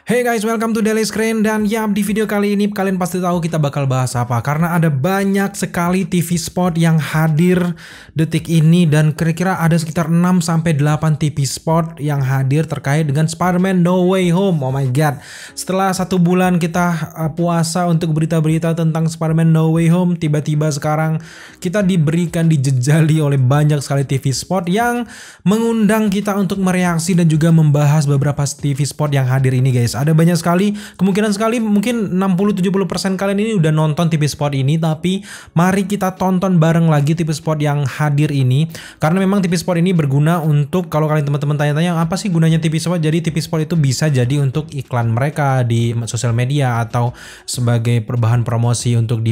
Hey guys, welcome to Daily Screen. Dan ya, di video kali ini kalian pasti tahu kita bakal bahas apa. Karena ada banyak sekali TV spot yang hadir detik ini. Dan kira-kira ada sekitar 6-8 TV spot yang hadir terkait dengan Spider-Man No Way Home. Oh my god. Setelah 1 bulan kita puasa untuk berita-berita tentang Spider-Man No Way Home, tiba-tiba sekarang kita diberikan, dijejali oleh banyak sekali TV spot yang mengundang kita untuk mereaksi dan juga membahas beberapa TV spot yang hadir ini guys. Ada banyak sekali, kemungkinan sekali mungkin 60-70% kalian ini udah nonton TV spot ini, tapi mari kita tonton bareng lagi TV spot yang hadir ini. Karena memang TV spot ini berguna untuk, kalau kalian teman-teman tanya-tanya apa sih gunanya TV spot, jadi TV spot itu bisa jadi untuk iklan mereka di sosial media atau sebagai bahan promosi untuk di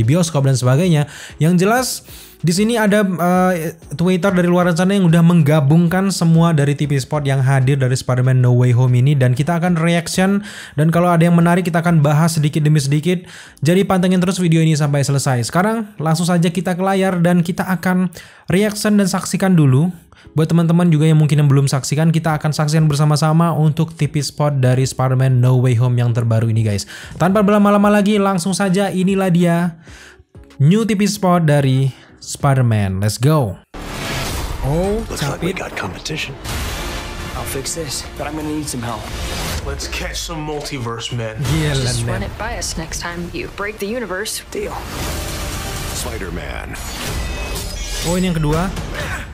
bioskop dan sebagainya. Yang jelas di sini ada Twitter dari luar sana yang udah menggabungkan semua dari TV spot yang hadir dari Spider-Man No Way Home ini, dan kita akan reaction, dan kalau ada yang menarik kita akan bahas sedikit demi sedikit. Jadi pantengin terus video ini sampai selesai. Sekarang langsung saja kita ke layar dan kita akan reaction dan saksikan dulu. Buat teman-teman juga yang mungkin belum saksikan, kita akan saksikan bersama-sama untuk TV spot dari Spider-Man No Way Home yang terbaru ini guys. Tanpa berlama-lama lagi, langsung saja inilah dia new TV spot dari Spider-Man. Let's go. Oh, looks like we got competition. I'll fix this, but I'm gonna need some help. Let's catch some multiverse men. Just run it by us next time you break the universe. Deal. Spider-Man. Oh, ini yang kedua.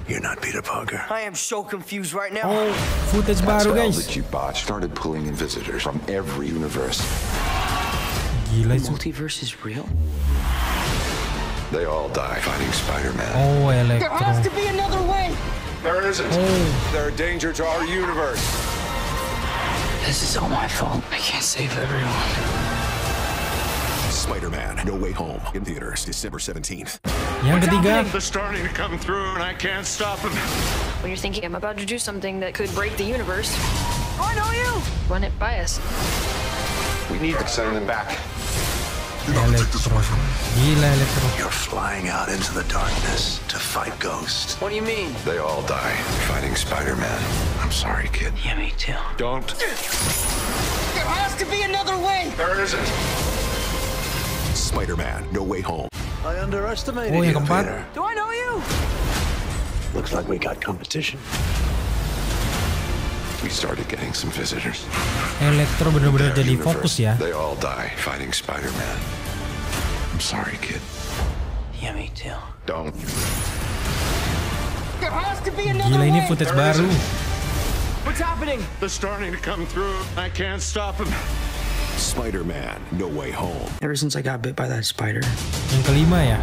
You're not Peter Parker. I am so confused right now. Oh, footage baru guys. That you botched started pulling in visitors from every universe. Gila The itu. multiverse is real? They all die fighting Spider-Man. Oh, Electro. There has to be another way. There isn't. Oh, They're a danger to our universe. This is all my fault. I can't save everyone. Spider-Man No Way Home in theaters December 17th. yang ketiga. They're starting to come through and I can't stop them. When you're thinking I'm about to do something that could break the universe, I know you. run it by us. We need to send them back. Electro. Gila Electro. You're flying out into the darkness to fight ghosts. What do you mean? They all die fighting Spider-Man. I'm sorry, kid. Yeah, me too. Don't. There has to be another way. There isn't. Spider-Man No Way Home. I underestimated Oh, yang you, keempat. Peter. Do I know you? Looks like we got competition. We started getting some visitors. Electro bener-bener Their jadi universe, fokus ya. They all die fighting Spider-Man. I'm sorry, kid. Yeah, me too. Don't. There has to be another Gila ini way. footage baru. What's happening? They're starting to come through. I can't stop them. Spider-Man No Way Home. Ever since I got bit by that spider, Yang kelima ya.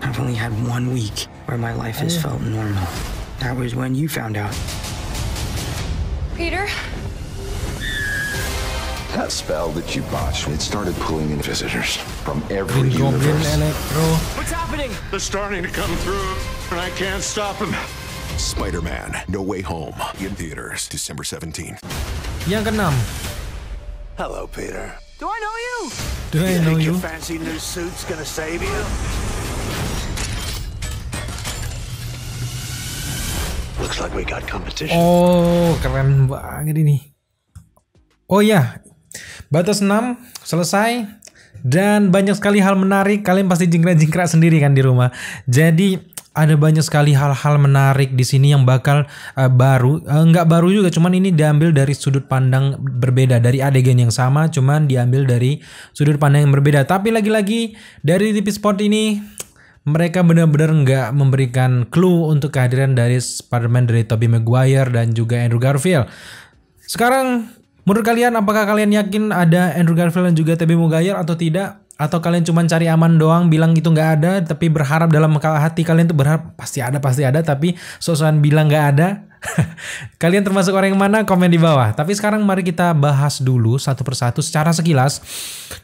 I've only had 1 week where my life has felt normal. That was when you found out. Peter? That spell that you botched, it started pulling in visitors from every Green Goblin, universe. Electro. What's happening? They're starting to come through and I can't stop them. Spider-Man No Way Home in theaters December 17th. Yang keenam. Hello, Peter. Do I know you? Do I know you? fancy new suit's gonna save you? Looks like we got competition. Oh, keren banget ini. Oh ya, batas 6 selesai. Dan banyak sekali hal menarik. Kalian pasti jingkrak-jingkrak sendiri kan di rumah. Jadi ada banyak sekali hal-hal menarik di sini yang bakal baru. Nggak baru juga, cuman ini diambil dari sudut pandang berbeda. Dari adegan yang sama, cuman diambil dari sudut pandang yang berbeda. Tapi lagi-lagi dari TV spot ini, mereka benar-benar nggak memberikan clue untuk kehadiran dari Spider-Man dari Tobey Maguire dan juga Andrew Garfield. Sekarang, menurut kalian apakah kalian yakin ada Andrew Garfield dan juga Tobey Maguire atau tidak? Atau kalian cuma cari aman doang, bilang itu nggak ada, tapi berharap dalam hati kalian tuh berharap pasti ada, tapi sosokan bilang nggak ada? Kalian termasuk orang yang mana? Komen di bawah. Tapi sekarang mari kita bahas dulu satu persatu secara sekilas.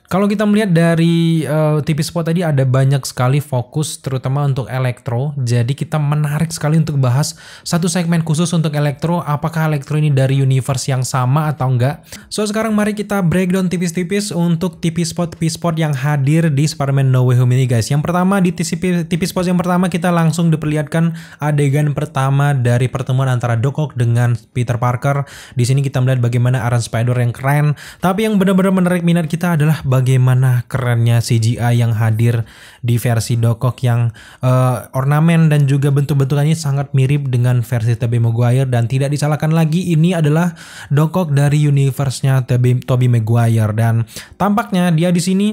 Kalau kita melihat dari TV spot tadi ada banyak sekali fokus terutama untuk Electro. Jadi kita menarik sekali untuk bahas satu segmen khusus untuk Electro. Apakah Electro ini dari universe yang sama atau enggak? So sekarang mari kita breakdown tipis-tipis untuk TV spot yang hadir di Spider-Man No Way Home ini guys. Yang pertama di TV spot yang pertama kita langsung diperlihatkan adegan pertama dari pertemuan antara antara Doc Ock dengan Peter Parker. Di sini kita melihat bagaimana Iron Spider yang keren, tapi yang benar-benar menarik minat kita adalah bagaimana kerennya CGI yang hadir di versi Doc Ock yang ornamen dan juga bentuk-bentukannya sangat mirip dengan versi Tobey Maguire, dan tidak disalahkan lagi ini adalah Doc Ock dari universe-nya Tobey Maguire, dan tampaknya dia di sini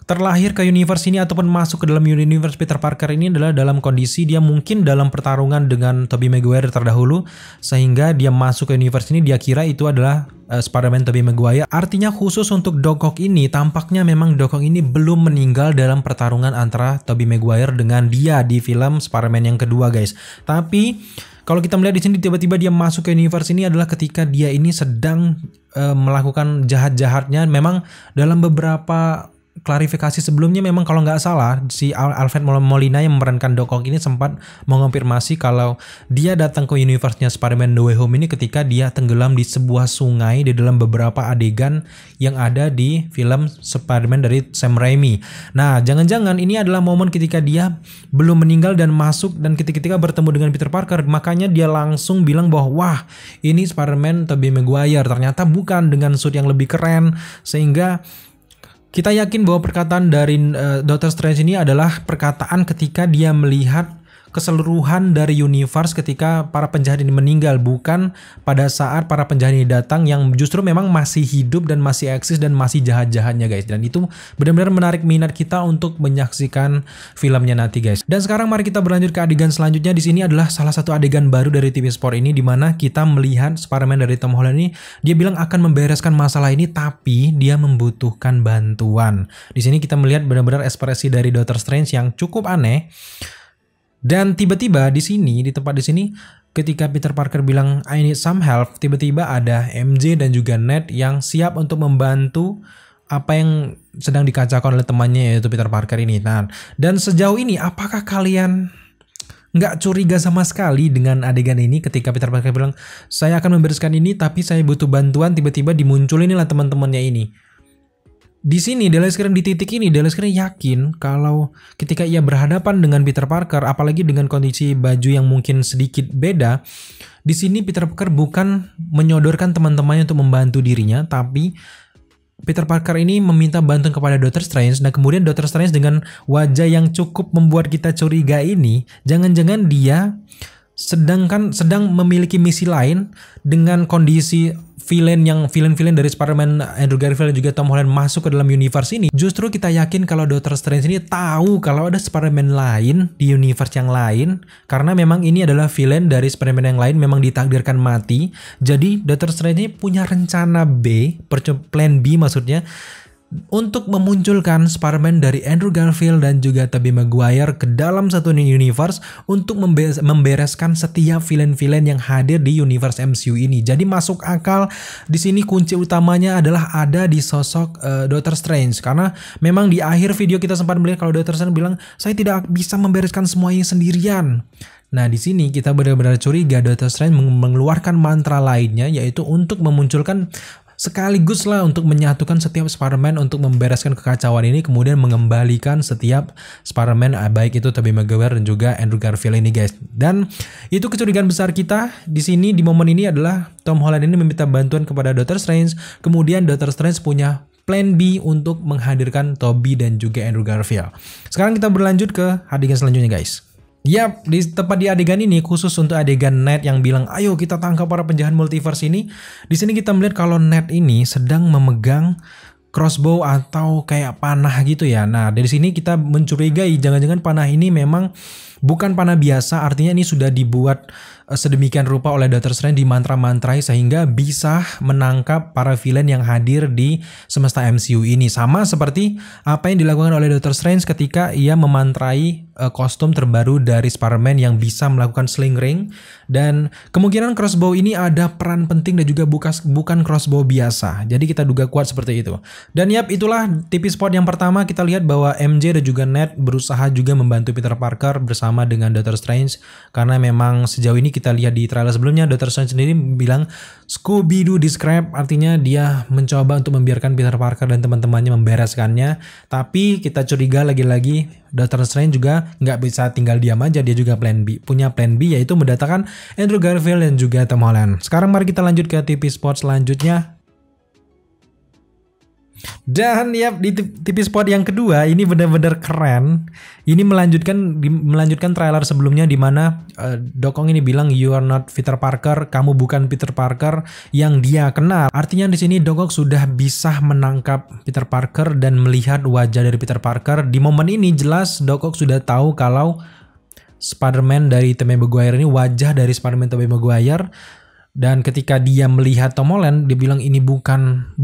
terlahir ke universe ini ataupun masuk ke dalam universe Peter Parker ini adalah dalam kondisi dia mungkin dalam pertarungan dengan Tobey Maguire terdahulu, sehingga dia masuk ke universe ini dia kira itu adalah Spider-Man Tobey Maguire. Artinya khusus untuk Doc Ock ini tampaknya memang Doc Ock ini belum meninggal dalam pertarungan antara Tobey Maguire dengan dia di film Spider-Man yang kedua guys. Tapi kalau kita melihat di sini tiba-tiba dia masuk ke universe ini adalah ketika dia ini sedang melakukan jahat-jahatnya. Memang dalam beberapa klarifikasi sebelumnya memang kalau nggak salah si Alfred Molina yang memerankan Doc Ock ini sempat mengonfirmasi kalau dia datang ke universe-nya Spider-Man No Way Home ini ketika dia tenggelam di sebuah sungai di dalam beberapa adegan yang ada di film Spider-Man dari Sam Raimi. Nah, jangan-jangan ini adalah momen ketika dia belum meninggal dan masuk, dan ketika bertemu dengan Peter Parker, makanya dia langsung bilang bahwa wah, ini Spider-Man Tobey Maguire. Ternyata bukan, dengan suit yang lebih keren, sehingga kita yakin bahwa perkataan dari Doctor Strange ini adalah perkataan ketika dia melihat keseluruhan dari universe ketika para penjahat ini meninggal, bukan pada saat para penjahat ini datang yang justru memang masih hidup dan masih eksis dan masih jahat-jahatnya guys. Dan itu benar-benar menarik minat kita untuk menyaksikan filmnya nanti guys. Dan sekarang mari kita berlanjut ke adegan selanjutnya. Di sini adalah salah satu adegan baru dari TV Sport ini, di mana kita melihat Spider-Man dari Tom Holland ini, dia bilang akan membereskan masalah ini tapi dia membutuhkan bantuan. Di sini kita melihat benar-benar ekspresi dari Doctor Strange yang cukup aneh. Dan tiba-tiba di sini, di tempat di sini, ketika Peter Parker bilang I need some help, tiba-tiba ada MJ dan juga Ned yang siap untuk membantu apa yang sedang dikacaukan oleh temannya yaitu Peter Parker ini. Nah, dan sejauh ini apakah kalian nggak curiga sama sekali dengan adegan ini ketika Peter Parker bilang saya akan membereskan ini tapi saya butuh bantuan, tiba-tiba dimunculin inilah teman-temannya ini. Di sini Dale Skren di titik ini Dale Skren yakin kalau ketika ia berhadapan dengan Peter Parker, apalagi dengan kondisi baju yang mungkin sedikit beda, di sini Peter Parker bukan menyodorkan teman-temannya untuk membantu dirinya, tapi Peter Parker ini meminta bantuan kepada Doctor Strange. Dan kemudian Doctor Strange dengan wajah yang cukup membuat kita curiga ini, jangan-jangan dia sedang memiliki misi lain dengan kondisi villain dari Spider-Man Andrew Garfield dan juga Tom Holland masuk ke dalam universe ini. Justru kita yakin kalau Doctor Strange ini tahu kalau ada Spider-Man lain di universe yang lain, karena memang ini adalah villain dari Spider-Man yang lain, memang ditakdirkan mati. Jadi Doctor Strange ini punya rencana B, plan B maksudnya, untuk memunculkan Spider-Man dari Andrew Garfield dan juga Tobey Maguire ke dalam satu universe untuk membereskan setiap villain-villain yang hadir di universe MCU ini. Jadi masuk akal di sini kunci utamanya adalah ada di sosok Doctor Strange, karena memang di akhir video kita sempat melihat kalau Doctor Strange bilang saya tidak bisa membereskan semuanya sendirian. Nah, di sini kita benar-benar curiga Doctor Strange mengeluarkan mantra lainnya, yaitu untuk memunculkan sekaligus lah untuk menyatukan setiap Spider-Man untuk membereskan kekacauan ini, kemudian mengembalikan setiap Spider-Man baik itu Tobey Maguire dan juga Andrew Garfield ini guys. Dan itu kecurigaan besar kita di sini di momen ini adalah Tom Holland ini meminta bantuan kepada Doctor Strange, kemudian Doctor Strange punya plan B untuk menghadirkan Tobey dan juga Andrew Garfield. Sekarang kita berlanjut ke adegan selanjutnya guys. Yap, tepat di adegan ini khusus untuk adegan Ned yang bilang, ayo kita tangkap para penjahat multiverse ini. Di sini kita melihat kalau Ned ini sedang memegang crossbow atau kayak panah gitu ya. Nah, dari sini kita mencurigai jangan-jangan panah ini memang bukan panah biasa, artinya ini sudah dibuat sedemikian rupa oleh Doctor Strange, dimantra-mantrai sehingga bisa menangkap para villain yang hadir di semesta MCU ini. Sama seperti apa yang dilakukan oleh Doctor Strange ketika ia memantrai kostum terbaru dari Spider-Man yang bisa melakukan sling ring. Dan kemungkinan crossbow ini ada peran penting dan juga bukan crossbow biasa. Jadi kita duga kuat seperti itu. Dan yap, itulah TV spot yang pertama. Kita lihat bahwa MJ dan juga Ned berusaha juga membantu Peter Parker bersama dengan Doctor Strange, karena memang sejauh ini kita lihat di trailer sebelumnya Doctor Strange sendiri bilang Scooby-Doo di scrap, artinya dia mencoba untuk membiarkan Peter Parker dan teman-temannya membereskannya. Tapi kita curiga lagi-lagi Doctor Strange juga juga nggak bisa tinggal diam aja, dia juga punya plan B yaitu mendatangkan Andrew Garfield dan juga Tom Holland. Sekarang mari kita lanjut ke TV spot selanjutnya. Dan ya di TV spot yang kedua ini benar-benar keren. Ini melanjutkan trailer sebelumnya di mana Doc Ock ini bilang you are not Peter Parker, kamu bukan Peter Parker yang dia kenal. Artinya di sini Doc Ock sudah bisa menangkap Peter Parker dan melihat wajah dari Peter Parker. Di momen ini jelas Doc Ock sudah tahu kalau Spider-Man dari Tobey Maguire ini wajah dari Spider-Man Tobey Maguire. Dan ketika dia melihat Tom Holland, dia bilang ini bukan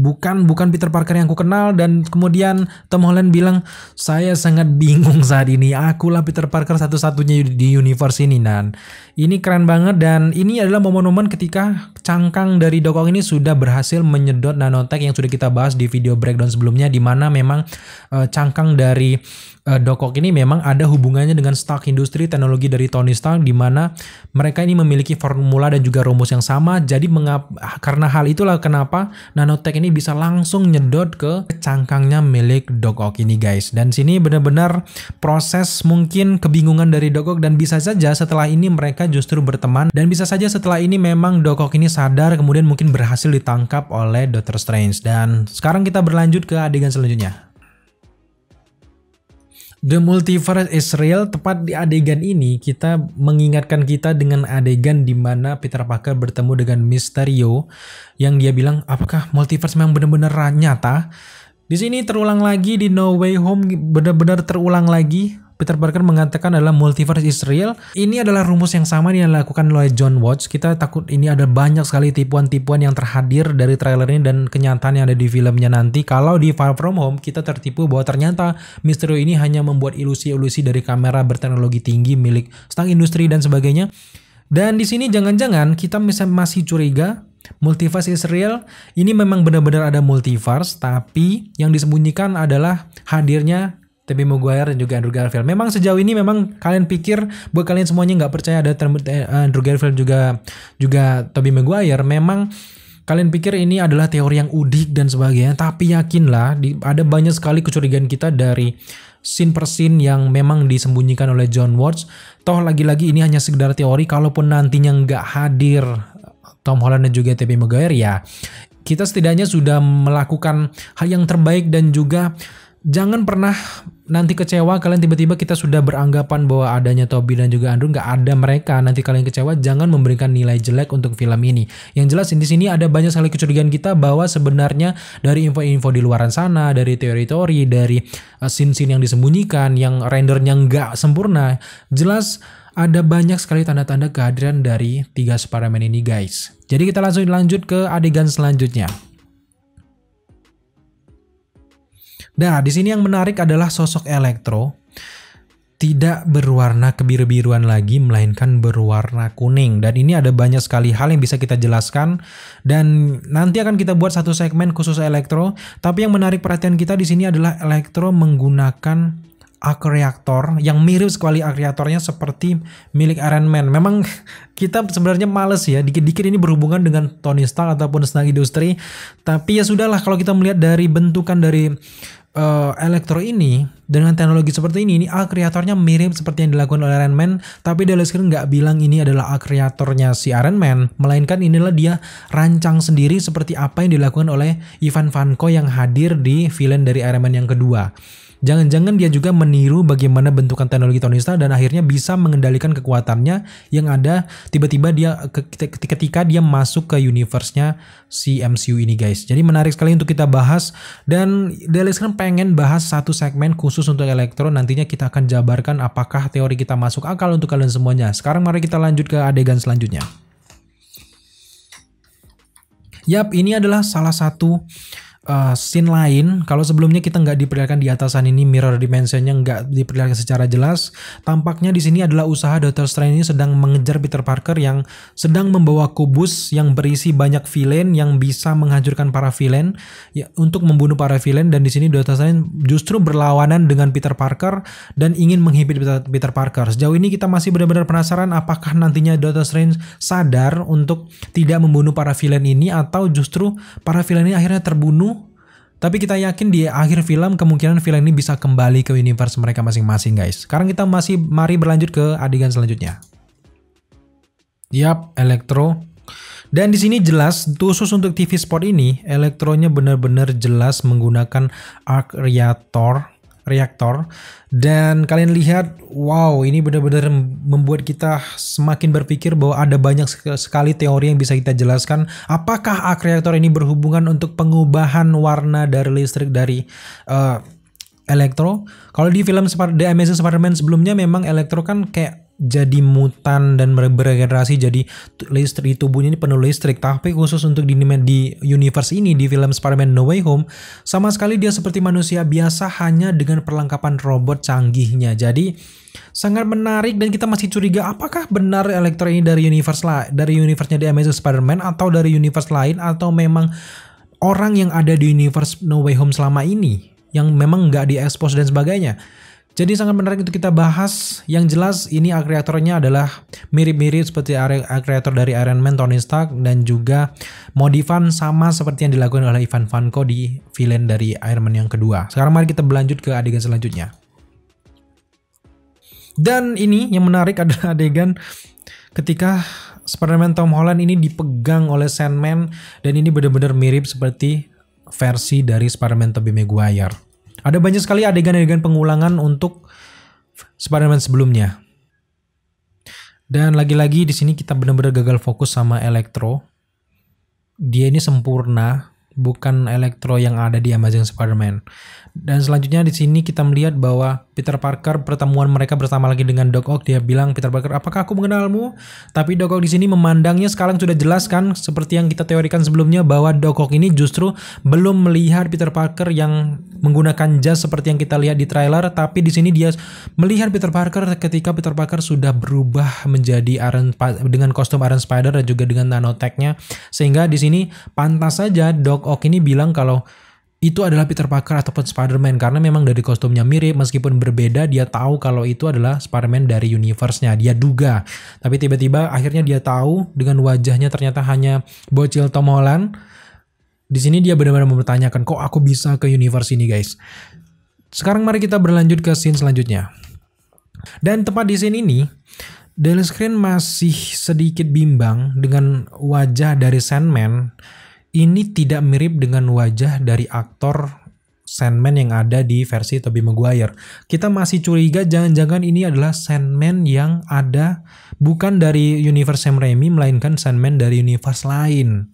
Peter Parker yang aku kenal. Dan kemudian Tom Holland bilang, saya sangat bingung saat ini. Akulah Peter Parker satu-satunya di universe ini. Dan ini keren banget. Dan ini adalah momen-momen ketika cangkang dari Doc Ock ini sudah berhasil menyedot nanotech yang sudah kita bahas di video breakdown sebelumnya. Di mana memang cangkang dari Doc Ock ini memang ada hubungannya dengan Stark Industries, teknologi dari Tony Stark, di mana mereka ini memiliki formula dan juga rumus yang sama. Jadi karena hal itulah kenapa nanotech ini bisa langsung nyedot ke cangkangnya milik Doc Ock ini guys. Dan sini benar-benar proses mungkin kebingungan dari Doc Ock, dan bisa saja setelah ini mereka justru berteman, dan bisa saja setelah ini memang Doc Ock ini sadar kemudian mungkin berhasil ditangkap oleh Doctor Strange. Dan sekarang kita berlanjut ke adegan selanjutnya. The Multiverse is Real. Tepat di adegan ini kita mengingatkan kita dengan adegan di mana Peter Parker bertemu dengan Mysterio yang dia bilang apakah multiverse memang benar-benar nyata. Di sini terulang lagi di No Way Home, benar-benar terulang lagi. Peter Parker mengatakan adalah multiverse is real. Ini adalah rumus yang sama yang dilakukan oleh John Watts. Kita takut ini ada banyak sekali tipuan-tipuan yang terhadir dari trailer ini dan kenyataan yang ada di filmnya nanti. Kalau di Far From Home kita tertipu bahwa ternyata Mysterio ini hanya membuat ilusi-ilusi dari kamera berteknologi tinggi milik Stark Industries dan sebagainya. Dan di sini jangan-jangan kita masih curiga multiverse is real. Ini memang benar-benar ada multiverse, tapi yang disembunyikan adalah hadirnya Tobey Maguire dan juga Andrew Garfield. Memang sejauh ini memang kalian pikir buat kalian semuanya nggak percaya ada Andrew Garfield juga Tobey Maguire. Memang kalian pikir ini adalah teori yang udik dan sebagainya. Tapi yakinlah ada banyak sekali kecurigaan kita dari scene per scene yang memang disembunyikan oleh John Watts. Toh lagi-lagi ini hanya sekedar teori. Kalaupun nantinya nggak hadir Tom Holland dan juga Tobey Maguire, ya kita setidaknya sudah melakukan hal yang terbaik. Dan juga jangan pernah nanti kecewa kalian tiba-tiba kita sudah beranggapan bahwa adanya Tobey dan juga Andrew, nggak ada mereka, nanti kalian kecewa. Jangan memberikan nilai jelek untuk film ini. Yang jelas di sini ada banyak sekali kecurigaan kita bahwa sebenarnya dari info-info di luaran sana, dari teori-teori, dari scene-scene yang disembunyikan, yang rendernya nggak sempurna, jelas ada banyak sekali tanda-tanda kehadiran dari 3 Spider-Man ini guys. Jadi kita langsung lanjut ke adegan selanjutnya. Nah, di sini yang menarik adalah sosok Electro tidak berwarna kebiru-biruan lagi, melainkan berwarna kuning. Dan ini ada banyak sekali hal yang bisa kita jelaskan, dan nanti akan kita buat satu segmen khusus Electro. Tapi yang menarik perhatian kita di sini adalah Electro menggunakan arc reactor yang mirip sekali arc reactornya seperti milik Iron Man. Memang kita sebenarnya males ya, dikit-dikit ini berhubungan dengan Tony Stark ataupun Stark Industries. Tapi ya sudahlah, kalau kita melihat dari bentukan dari Electro ini dengan teknologi seperti ini arc reactornya mirip seperti yang dilakukan oleh Iron Man. Tapi Dallas Green nggak bilang ini adalah arc reactornya si Iron Man, melainkan inilah dia rancang sendiri seperti apa yang dilakukan oleh Ivan Vanko yang hadir di villain dari Iron Man yang kedua. Jangan-jangan dia juga meniru bagaimana bentukan teknologi Tony Stark dan akhirnya bisa mengendalikan kekuatannya yang ada tiba-tiba dia ketika dia masuk ke universe-nya si MCU ini guys. Jadi menarik sekali untuk kita bahas, dan Dallas kan pengen bahas satu segmen khusus untuk Electro. Nantinya kita akan jabarkan apakah teori kita masuk akal untuk kalian semuanya. Sekarang mari kita lanjut ke adegan selanjutnya. Yap, ini adalah salah satu scene lain. Kalau sebelumnya kita nggak diperlihatkan di atasan ini mirror dimensionnya nggak diperlihatkan secara jelas, tampaknya di sini adalah usaha Doctor Strange ini sedang mengejar Peter Parker yang sedang membawa kubus yang berisi banyak villain yang bisa menghancurkan para villain ya, untuk membunuh para villain. Dan di sini Doctor Strange justru berlawanan dengan Peter Parker dan ingin menghibur Peter Parker. Sejauh ini kita masih benar-benar penasaran apakah nantinya Doctor Strange sadar untuk tidak membunuh para villain ini, atau justru para villain ini akhirnya terbunuh Tapi kita yakin di akhir film kemungkinan villain ini bisa kembali ke universe mereka masing-masing guys. Sekarang kita mari berlanjut ke adegan selanjutnya. Yap, Electro. Dan di sini jelas khusus untuk TV spot ini, Elektronya benar-benar jelas menggunakan arc reaktor. Dan kalian lihat, wow, ini benar-benar membuat kita semakin berpikir bahwa ada banyak sekali teori yang bisa kita jelaskan. Apakah arc reaktor ini berhubungan untuk pengubahan warna dari listrik dari Electro? Kalau di film The Amazing Spider-Man sebelumnya memang Electro kan kayak jadi mutan dan beregenerasi jadi listrik, tubuhnya ini penuh listrik. Tapi khusus untuk di universe ini, di film Spider-Man No Way Home, sama sekali dia seperti manusia biasa hanya dengan perlengkapan robot canggihnya. Jadi sangat menarik dan kita masih curiga apakah benar Electro ini dari universe-nya The Amazing Spider-Man atau dari universe lain, atau memang orang yang ada di universe No Way Home selama ini yang memang nggak di-expose dan sebagainya. Jadi sangat menarik untuk kita bahas. Yang jelas ini arc reaktornya adalah mirip-mirip seperti arc reaktor dari Iron Man, Tony Stark, dan juga modifan sama seperti yang dilakukan oleh Ivan Vanko di villain dari Iron Man yang kedua. Sekarang mari kita berlanjut ke adegan selanjutnya. Dan ini yang menarik adalah adegan ketika Spider-Man Tom Holland ini dipegang oleh Sandman, dan ini benar-benar mirip seperti versi dari Spider-Man Tobey Maguire. Ada banyak sekali adegan-adegan pengulangan untuk Spider-Man sebelumnya. Dan lagi-lagi di sini kita benar-benar gagal fokus sama Electro. Dia ini sempurna, bukan Electro yang ada di Amazing Spider-Man. Dan selanjutnya di sini kita melihat bahwa Peter Parker, pertemuan mereka bersama lagi dengan Doc Ock. Dia bilang, Peter Parker, apakah aku mengenalmu? Tapi Doc Ock di sini memandangnya sekarang sudah jelas kan, seperti yang kita teorikan sebelumnya, bahwa Doc Ock ini justru belum melihat Peter Parker yang menggunakan jas seperti yang kita lihat di trailer. Tapi di sini dia melihat Peter Parker ketika Peter Parker sudah berubah menjadi dengan kostum Iron Spider dan juga dengan nanotech-nya. Sehingga di sini pantas saja Doc Ock ini bilang kalau itu adalah Peter Parker ataupun Spider-Man, karena memang dari kostumnya mirip, meskipun berbeda dia tahu kalau itu adalah Spider-Man dari universe-nya, dia duga. Tapi tiba-tiba akhirnya dia tahu dengan wajahnya ternyata hanya bocil Tom Holland. Di sini dia benar-benar mempertanyakan, kok aku bisa ke universe ini guys. Sekarang mari kita berlanjut ke scene selanjutnya. Dan tepat di scene ini, Daily Screen masih sedikit bimbang dengan wajah dari Sandman. Ini tidak mirip dengan wajah dari aktor Sandman yang ada di versi Tobey Maguire. Kita masih curiga jangan-jangan ini adalah Sandman yang ada bukan dari universe Sam Raimi, melainkan Sandman dari universe lain.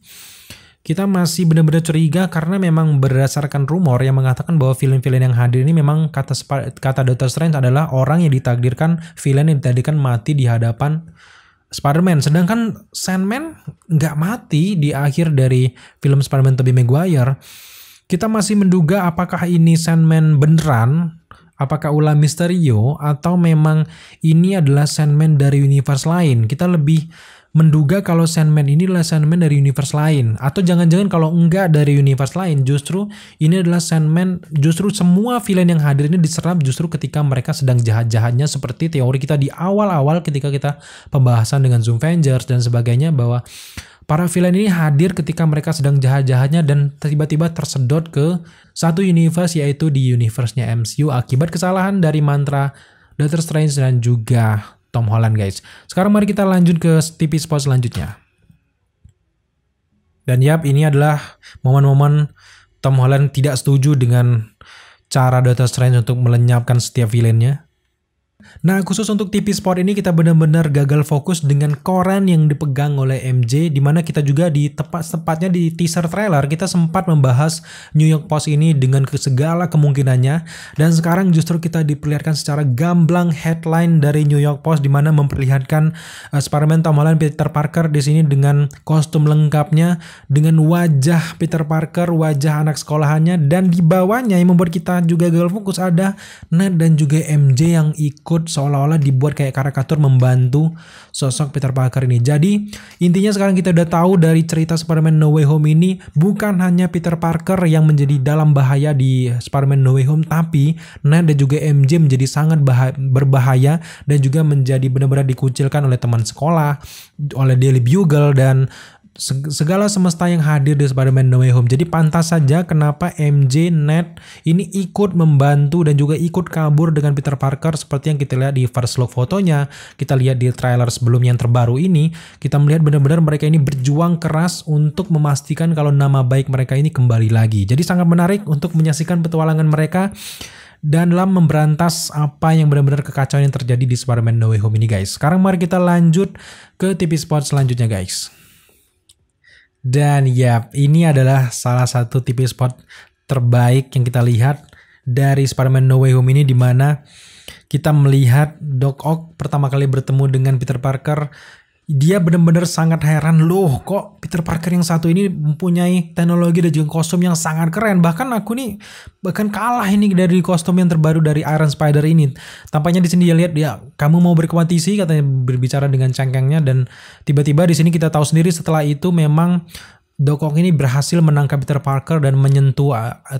Kita masih benar-benar curiga karena memang berdasarkan rumor yang mengatakan bahwa villain-villain yang hadir ini memang kata Doctor Strange adalah orang yang ditakdirkan, villain yang ditakdirkan mati di hadapan Spider-Man. Sedangkan Sandman nggak mati di akhir dari film Spider-Man Tobey Maguire. Kita masih menduga apakah ini Sandman beneran, apakah ulah Mysterio, atau memang ini adalah Sandman dari universe lain. Kita lebih menduga kalau Sandman ini adalah Sandman dari universe lain, atau jangan-jangan kalau enggak dari universe lain, justru ini adalah Sandman, justru semua villain yang hadir ini diserap justru ketika mereka sedang jahat-jahatnya, seperti teori kita di awal-awal ketika kita pembahasan dengan Zoom Avengers dan sebagainya, bahwa para villain ini hadir ketika mereka sedang jahat-jahatnya dan tiba-tiba tersedot ke satu universe, yaitu di universe-nya MCU akibat kesalahan dari mantra Doctor Strange dan juga Tom Holland guys. Sekarang mari kita lanjut ke TV spot selanjutnya. Dan yap, ini adalah momen-momen Tom Holland tidak setuju dengan cara Doctor Strange untuk melenyapkan setiap villainnya. Nah, khusus untuk TV spot ini kita benar-benar gagal fokus dengan koran yang dipegang oleh MJ, dimana kita juga di tepatnya di teaser trailer kita sempat membahas New York Post ini dengan segala kemungkinannya, dan sekarang justru kita diperlihatkan secara gamblang headline dari New York Post dimana memperlihatkan Spider-Man Tom Holland Peter Parker di sini dengan kostum lengkapnya, dengan wajah Peter Parker, wajah anak sekolahannya, dan di bawahnya yang membuat kita juga gagal fokus ada Ned dan juga MJ yang ikut seolah-olah dibuat kayak karikatur membantu sosok Peter Parker ini. Jadi intinya sekarang kita udah tahu dari cerita Spider-Man No Way Home ini bukan hanya Peter Parker yang menjadi dalam bahaya di Spider-Man No Way Home, tapi Ned dan juga MJ menjadi sangat berbahaya dan juga menjadi benar-benar dikucilkan oleh teman sekolah, oleh Daily Bugle, dan segala semesta yang hadir di Spider-Man No Way Home. Jadi pantas saja kenapa MJ, Ned ini ikut membantu dan juga ikut kabur dengan Peter Parker seperti yang kita lihat di first look fotonya, kita lihat di trailer sebelumnya yang terbaru ini, kita melihat benar-benar mereka ini berjuang keras untuk memastikan kalau nama baik mereka ini kembali lagi. Jadi sangat menarik untuk menyaksikan petualangan mereka dan dalam memberantas apa yang benar-benar kekacauan yang terjadi di Spider-Man No Way Home ini guys. Sekarang mari kita lanjut ke TV spot selanjutnya guys. Dan ya, ini adalah salah satu TV spot terbaik yang kita lihat dari Spider-Man No Way Home ini, di mana kita melihat Doc Ock pertama kali bertemu dengan Peter Parker. Dia benar-benar sangat heran, loh kok Peter Parker yang satu ini mempunyai teknologi dan juga kostum yang sangat keren. Bahkan aku nih bahkan kalah ini dari kostum yang terbaru dari Iron Spider ini. Tampaknya di sini dia lihat, ya kamu mau berkompetisi, katanya berbicara dengan cengkengnya, dan tiba-tiba di sini kita tahu sendiri setelah itu memang Doc Ock ini berhasil menangkap Peter Parker dan menyentuh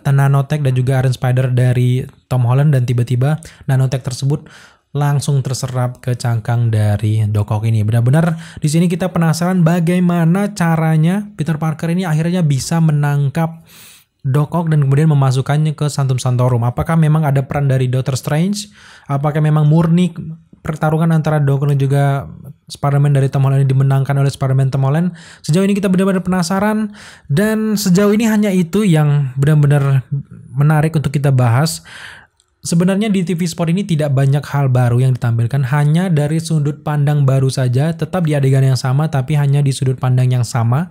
nanotech dan juga Iron Spider dari Tom Holland, dan tiba-tiba nanotech tersebut langsung terserap ke cangkang dari Doc Ock ini. Benar-benar di sini kita penasaran bagaimana caranya Peter Parker ini akhirnya bisa menangkap Doc Ock dan kemudian memasukkannya ke Santum Santorum. Apakah memang ada peran dari Doctor Strange? Apakah memang murni pertarungan antara Doc Ock dan juga Spider-Man dari Tom Holland ini dimenangkan oleh Spider-Man Tom Holland? Sejauh ini kita benar-benar penasaran, dan sejauh ini hanya itu yang benar-benar menarik untuk kita bahas. Sebenarnya di TV spot ini tidak banyak hal baru yang ditampilkan, hanya dari sudut pandang baru saja, tetap di adegan yang sama tapi hanya di sudut pandang yang sama.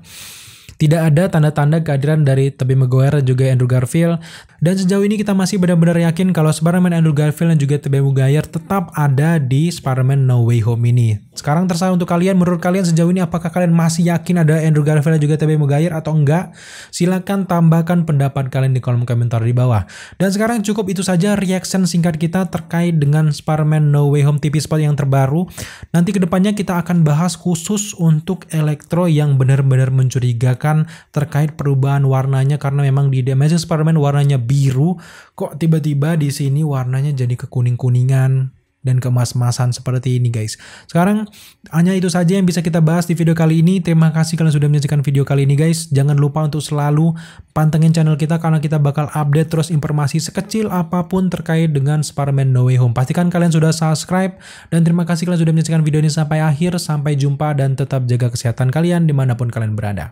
Tidak ada tanda-tanda kehadiran dari Tobey Maguire dan juga Andrew Garfield. Dan sejauh ini kita masih benar-benar yakin kalau Spider-Man Andrew Garfield dan juga Tobey Maguire tetap ada di Spider-Man No Way Home ini. Sekarang terserah untuk kalian, menurut kalian sejauh ini apakah kalian masih yakin ada Andrew Garfield dan juga Tobey Maguire atau enggak? Silahkan tambahkan pendapat kalian di kolom komentar di bawah. Dan sekarang cukup itu saja reaction singkat kita terkait dengan Spider-Man No Way Home TV spot yang terbaru. Nanti kedepannya kita akan bahas khusus untuk Electro yang benar-benar mencurigakan terkait perubahan warnanya, karena memang di The Amazing Spider-Man warnanya biru, kok tiba-tiba di sini warnanya jadi kekuning-kuningan dan kemas-masan seperti ini guys. Sekarang hanya itu saja yang bisa kita bahas di video kali ini. Terima kasih kalian sudah menyaksikan video kali ini guys. Jangan lupa untuk selalu pantengin channel kita karena kita bakal update terus informasi sekecil apapun terkait dengan Spider-Man No Way Home. Pastikan kalian sudah subscribe, dan terima kasih kalian sudah menyaksikan video ini sampai akhir. Sampai jumpa dan tetap jaga kesehatan kalian dimanapun kalian berada.